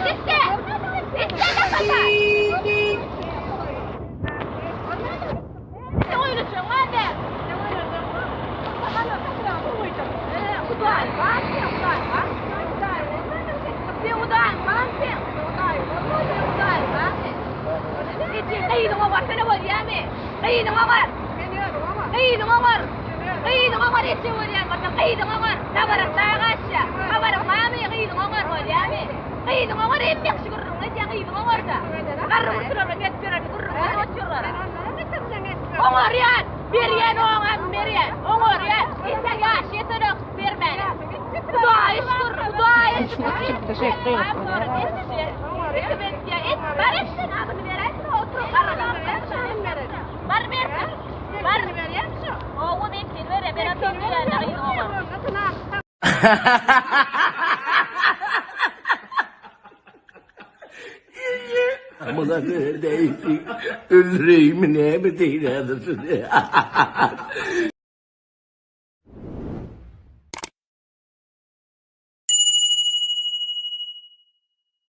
Gitti. Gitti de baba. Ne oynayacaksın hadi? قيد عمر سنة وريامي قيد عمر قيد عمر قيد عمر يسوي وريامي قيد عمر نبرك لا غشة نبرك مامي قيد عمر وريامي قيد عمر يمك شكر رمضان قيد عمر ده قرب شرر يكسر قرب شرر عمر ريال بريان عمر بريان عمر ريال انت يا شيطان بيرمان دعاء يشكر دعاء يشكر Amına neredeyse öldüreyim ne mi değil